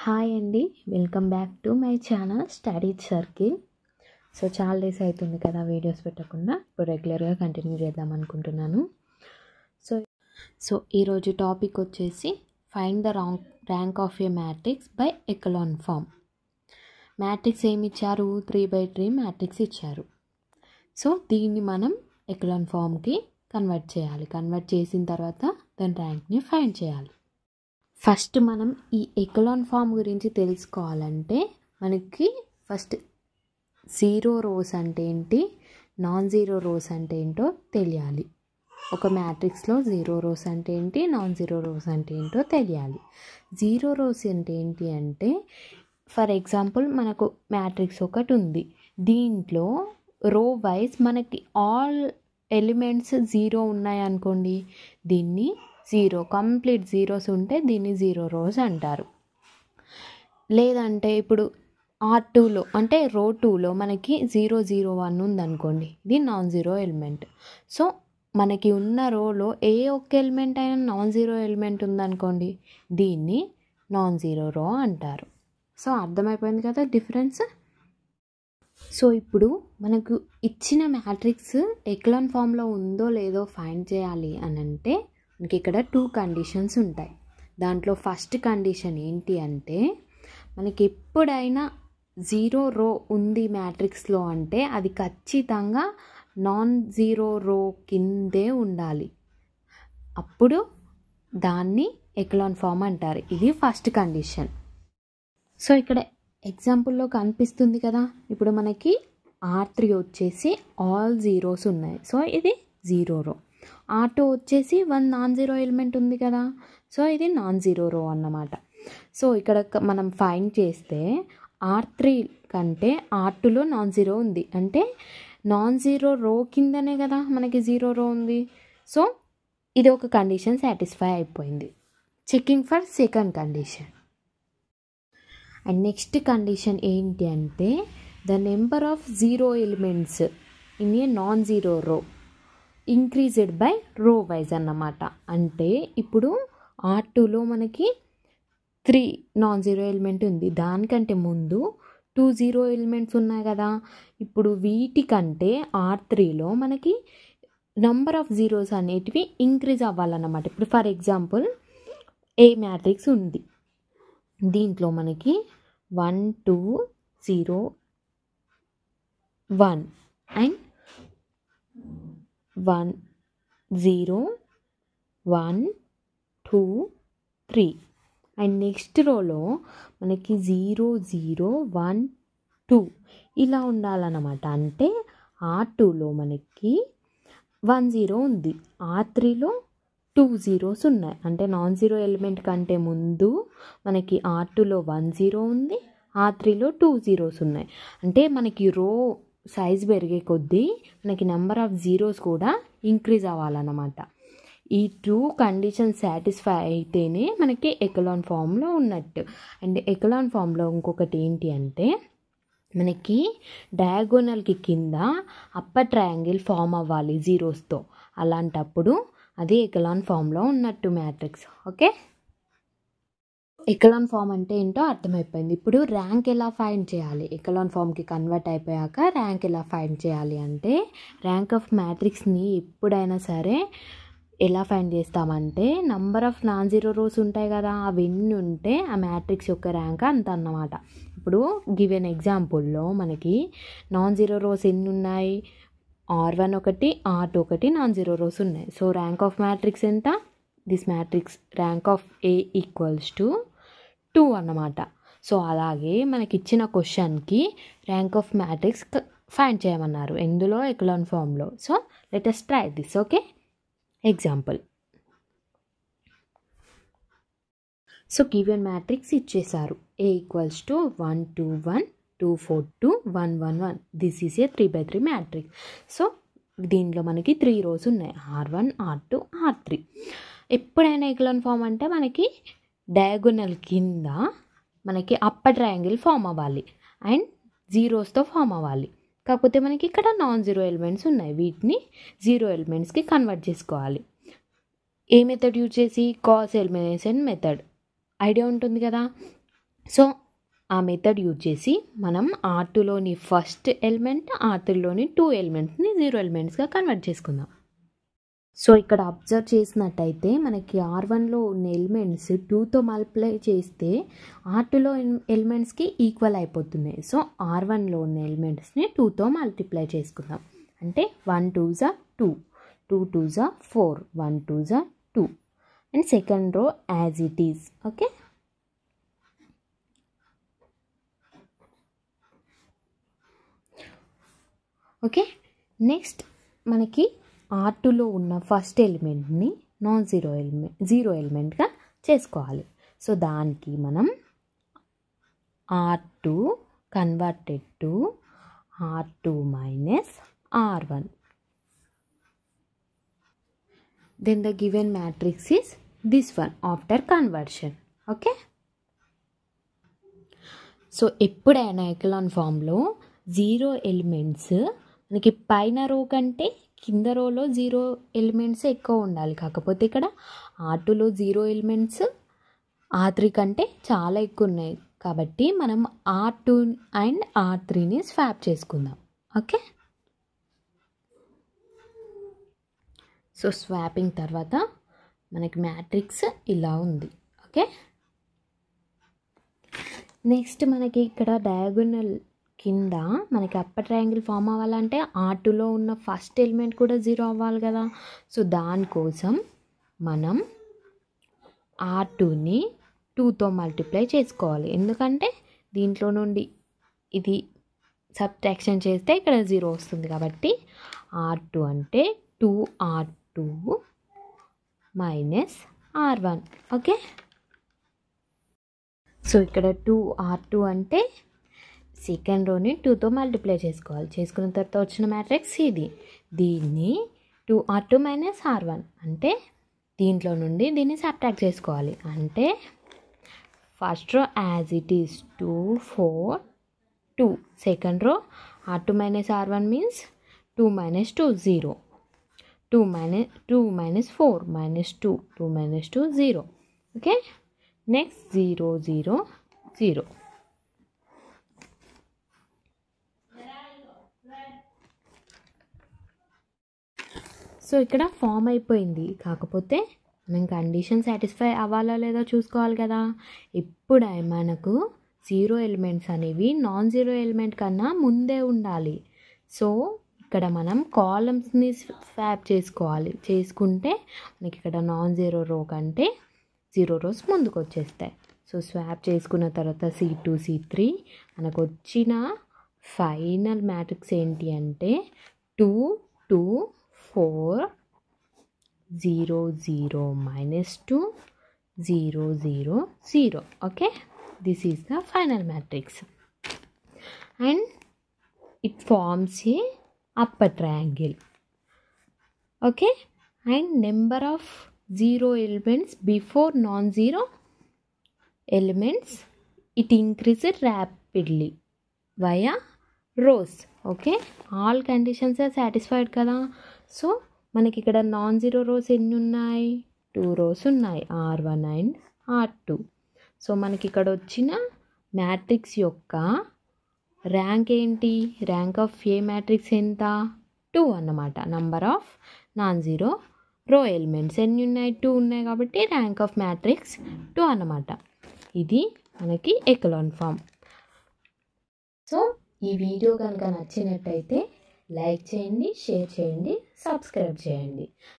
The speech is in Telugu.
హాయ్ అండి, welcome back to my channel study circle. So చాలా డేస్ అవుతుంది కదా వీడియోస్ పెట్టకుండా. ఇప్పుడు రెగ్యులర్గా కంటిన్యూ చేద్దాం అనుకుంటున్నాను. సో సో ఈరోజు టాపిక్ వచ్చేసి find the rank of a matrix by echelon form. Matrix ఏమి ఇచ్చారు? 3/3 మ్యాట్రిక్స్ ఇచ్చారు. సో దీన్ని మనం ఎకలాన్ ఫామ్కి కన్వర్ట్ చేయాలి. కన్వర్ట్ చేసిన తర్వాత దాని ర్యాంక్ని ఫైండ్ చేయాలి. ఫస్ట్ మనం ఈ ఎకలాన్ ఫామ్ గురించి తెలుసుకోవాలంటే మనకి ఫస్ట్ జీరో రోస్ అంటే ఏంటి, నాన్ జీరో రోస్ అంటే ఏంటో తెలియాలి. ఒక మ్యాట్రిక్స్లో జీరో రోస్ అంటే ఏంటి, నాన్ జీరో రోస్ అంటే ఏంటో తెలియాలి. జీరో రోస్ అంటే ఏంటి అంటే, ఫర్ ఎగ్జాంపుల్ మనకు మ్యాట్రిక్స్ ఒకటి ఉంది, దీంట్లో రో వైజ్ మనకి ఆల్ ఎలిమెంట్స్ జీరో ఉన్నాయనుకోండి, దీన్ని జీరో కంప్లీట్ జీరోస్ ఉంటే దీన్ని జీరో రోస్ అంటారు. లేదంటే ఇప్పుడు R2లో అంటే రో 2లో మనకి 001 ఉందనుకోండి, ఇది నాన్ జీరో ఎలిమెంట్. సో మనకి ఉన్న రోలో ఏ ఒక్క ఎలిమెంట్ అయినా నాన్ జీరో ఎలిమెంట్ ఉందనుకోండి, దీన్ని నాన్ జీరో రో అంటారు. సో అర్థమైపోయింది కదా డిఫరెన్స్. సో ఇప్పుడు మనకు ఇచ్చిన మ్యాట్రిక్స్ ఎకలాన్ ఫామ్లో ఉందో లేదో ఫైండ్ చేయాలి అని అంటే మనకి ఇక్కడ 2 కండిషన్స్ ఉంటాయి. దాంట్లో ఫస్ట్ కండిషన్ ఏంటి అంటే, మనకి ఎప్పుడైనా జీరో రో ఉంది మ్యాట్రిక్స్లో అంటే అది ఖచ్చితంగా నాన్ జీరో రో కిందే ఉండాలి. అప్పుడు దాన్ని ఎకలాన్ ఫామ్ అంటారు. ఇది ఫస్ట్ కండిషన్. సో ఇక్కడ ఎగ్జాంపుల్లో కనిపిస్తుంది కదా, ఇప్పుడు మనకి R3 వచ్చేసి ఆల్ జీరోస్ ఉన్నాయి. సో ఇది జీరో రో. R2 వచ్చేసి 1 నాన్ జీరో ఎలిమెంట్ ఉంది కదా, సో ఇది నాన్ జీరో రో అన్నమాట. సో ఇక్కడ మనం ఫైండ్ చేస్తే R3 కంటే R2లో నాన్ జీరో ఉంది అంటే నాన్ జీరో రో కిందనే కదా మనకి జీరో రో ఉంది. సో ఇది ఒక కండిషన్ సాటిస్ఫై అయిపోయింది. Checking for second condition. And next condition ఏంటి అంటే, the number of zero elements in a non zero రో ఇంక్రీజ్డ్ బై రో వైజ్ అన్నమాట. అంటే ఇప్పుడు R2లో మనకి 3 నాన్ జీరో ఎలిమెంట్ ఉంది, దానికంటే ముందు 2 జీరో ఎలిమెంట్స్ ఉన్నాయి కదా. ఇప్పుడు వీటికంటే R3లో మనకి నంబర్ ఆఫ్ జీరోస్ అనేటివి ఇంక్రీజ్ అవ్వాలన్నమాట. ఇప్పుడు ఫర్ ఎగ్జాంపుల్ ఏ మ్యాట్రిక్స్ ఉంది, దీంట్లో మనకి 1 2 0 1 అండ్ 1 0 1 2 3 అండ్ నెక్స్ట్ రోలో మనకి 0 0 1 2 ఇలా ఉండాలన్నమాట. అంటే R2లో మనకి 1 0 ఉంది, R3లో 2 జీరోస్ ఉన్నాయి. అంటే నాన్ జీరో ఎలిమెంట్ కంటే ముందు మనకి R2లో 1 0 ఉంది, R3లో 2 జీరోస్ ఉన్నాయి. అంటే మనకి రో సైజ్ పెరిగే కొద్దీ మనకి నెంబర్ ఆఫ్ జీరోస్ కూడా ఇంక్రీజ్ అవ్వాలన్నమాట. ఈ 2 కండిషన్స్ సాటిస్ఫై అయితేనే మనకి ఎకలాన్ ఫామ్లో ఉన్నట్టు. అండ్ ఎకలాన్ ఫామ్లో ఇంకొకటి ఏంటి అంటే, మనకి డయాగోనల్కి కింద అప్పర్ ట్రయాంగిల్ ఫామ్ అవ్వాలి జీరోస్తో. అలాంటప్పుడు అది ఎకలాన్ ఫామ్లో ఉన్నట్టు మ్యాట్రిక్స్. ఓకే, ఎకలాన్ ఫామ్ అంటే ఏంటో అర్థమైపోయింది. ఇప్పుడు ర్యాంక్ ఎలా ఫైండ్ చేయాలి? ఎకలాన్ ఫామ్కి కన్వర్ట్ అయిపోయాక ర్యాంక్ ఎలా ఫైండ్ చేయాలి అంటే, ర్యాంక్ ఆఫ్ మ్యాట్రిక్స్ని ఎప్పుడైనా సరే ఎలా ఫైండ్ చేస్తామంటే, number of non zero rose ఉంటాయి కదా, అవి ఎన్ని ఉంటే ఆ మ్యాట్రిక్స్ యొక్క ర్యాంక్ అంత అన్నమాట. ఇప్పుడు గివెన్ ఎగ్జాంపుల్లో మనకి నాన్ జీరో రోస్ ఎన్ని ఉన్నాయి, R1 ఒకటి R2 ఒకటి నాన్ జీరో రోస్ ఉన్నాయి. సో ర్యాంక్ ఆఫ్ మ్యాట్రిక్స్ ఎంత? This matrix rank of A equals to 2 అన్నమాట. సో అలాగే మనకి ఇచ్చిన క్వశ్చన్కి ర్యాంక్ ఆఫ్ మ్యాట్రిక్స్ ఫైండ్ చేయమన్నారు, ఎందులో? ఎకలాన్ ఫామ్లో. So let us try this. Okay, example. So given matrix ఇచ్చేసారు, A equals to 1 2 1 2 4 2 1 1 1. This is a 3/3 matrix. So దీంట్లో మనకి 3 రోస్ ఉన్నాయి, R1 R2 R3. ఎప్పుడైనా ఎకలాన్ ఫామ్ అంటే మనకి డయాగోనల్ కింద మనకి అప్పర్ ట్రయాంగిల్ ఫామ్ అవ్వాలి అండ్ జీరోస్తో ఫామ్ అవ్వాలి. కాకపోతే మనకి ఇక్కడ నాన్ జీరో ఎలిమెంట్స్ ఉన్నాయి, వీటిని జీరో ఎలిమెంట్స్కి కన్వర్ట్ చేసుకోవాలి. ఏ మెథడ్ యూజ్ చేసి? Cos elimination method. ఐడియా ఉంటుంది కదా. సో ఆ మెథడ్ యూజ్ చేసి మనం R2లోని ఫస్ట్ ఎలిమెంట్ R3లోని 2 ఎలిమెంట్స్ని 0 ఎలిమెంట్స్గా కన్వర్ట్ చేసుకుందాం. సో ఇక్కడ అబ్జర్వ్ చేసినట్టయితే మనకి R1లో ఉన్న ఎలిమెంట్స్ 2తో మల్టిప్లై చేస్తే R2లో ఎలిమెంట్స్కి ఈక్వల్ అయిపోతున్నాయి. సో R1లో ఉన్న ఎలిమెంట్స్ని 2తో మల్టిప్లై చేసుకుందాం. అంటే 1 2 జా 2, 2 2 జా 4, 1 2 జా 2 and second row as it is. Okay next మనకి R2లో ఉన్న ఫస్ట్ ఎలిమెంట్ని జీరో ఎలిమెంట్గా చేసుకోవాలి. సో దానికి మనం R2 converted to R2 minus R1. Then the given matrix is this one after conversion. Okay so ఎప్పుడైనా ఎకలాన్ ఫామ్లో 0 ఎలిమెంట్స్ మనకి పైన రో కంటే కింద రోలో 0 ఎలిమెంట్స్ ఎక్కువ ఉండాలి. కాకపోతే ఇక్కడ R2లో 0 ఎలిమెంట్స్ R3 కంటే చాలా ఎక్కువ ఉన్నాయి కాబట్టి మనం R2 అండ్ R3ని స్వాప్ చేసుకుందాం. ఓకే సో స్వాపింగ్ తర్వాత మనకి మ్యాట్రిక్స్ ఇలా ఉంది. ఓకే నెక్స్ట్ మనకి ఇక్కడ డయాగోనల్ కింద మనకి అప్పర్ ట్రయాంగిల్ ఫామ్ అవ్వాలంటే R2లో ఉన్న ఫస్ట్ ఎలిమెంట్ కూడా 0 అవ్వాలి కదా. సో దానికోసం మనం R2ని 2తో మల్టిప్లై చేసుకోవాలి. ఎందుకంటే దీంట్లో నుండి ఇది సబ్ట్రాక్షన్ చేస్తే ఇక్కడ 0 వస్తుంది కాబట్టి R2 అంటే 2R2 minus R1. Okay so ఇక్కడ 2R2 అంటే సెకండ్ రోని 2తో మల్టిప్లై చేసుకోవాలి. చేసుకున్న తర్వాత వచ్చిన మ్యాట్రిక్స్ ఇది. దీన్ని 2R2 మైనస్ R1 అంటే దీంట్లో నుండి దీన్ని సబ్ట్రాక్ట్ చేసుకోవాలి. అంటే first row as it is 2 4 2. Second row R2 minus R1 means 2 minus 2 0, 2 minus 4 minus 2, 2 minus 2 0. Okay next 0 0 0. So ఇక్కడ ఫామ్ అయిపోయింది. కాకపోతే మనం కండిషన్ సాటిస్ఫై అవ్వాలా లేదా చూసుకోవాలి కదా. ఇప్పుడే మనకు 0 ఎలిమెంట్స్ అనేవి నాన్ జీరో ఎలిమెంట్ కన్నా ముందే ఉండాలి. సో ఇక్కడ మనం కాలమ్స్ని స్వాప్ చేసుకోవాలి. చేసుకుంటే మనకి ఇక్కడ నాన్ జీరో రో కంటే 0 రోస్ ముందుకు వచ్చేస్తాయి. సో స్వాప్ చేసుకున్న తర్వాత C2 C3 మనకు వచ్చిన ఫైనల్ మ్యాట్రిక్స్ ఏంటి అంటే 2 2 4 0 0 minus 2 0 0 0. Okay, this is the final matrix and it forms a upper triangle. Okay, and number of 0 elements before non-zero elements it increases rapidly via rows. Okay, all conditions are satisfied kada. So మనకి ఇక్కడ నాన్ జీరో రోస్ ఎన్ని ఉన్నాయి? 2 రోస్ ఉన్నాయి, R1 అండ్ R2. సో మనకి ఇక్కడ వచ్చిన మ్యాట్రిక్స్ యొక్క ర్యాంక్ ఏంటి? ర్యాంక్ ఆఫ్ ఏ మ్యాట్రిక్స్ ఎంత? 2 అన్నమాట. నంబర్ ఆఫ్ నాన్ జీరో రో ఎలిమెంట్స్ ఎన్ని ఉన్నాయి? 2 ఉన్నాయి కాబట్టి ర్యాంక్ ఆఫ్ మ్యాట్రిక్స్ 2 అన్నమాట. ఇది మనకి ఎకలాన్ ఫామ్. సో ఈ వీడియో కనుక నచ్చినట్టయితే లైక్ చేయండి, షేర్ చేయండి, సబ్స్క్రైబ్ చేయండి.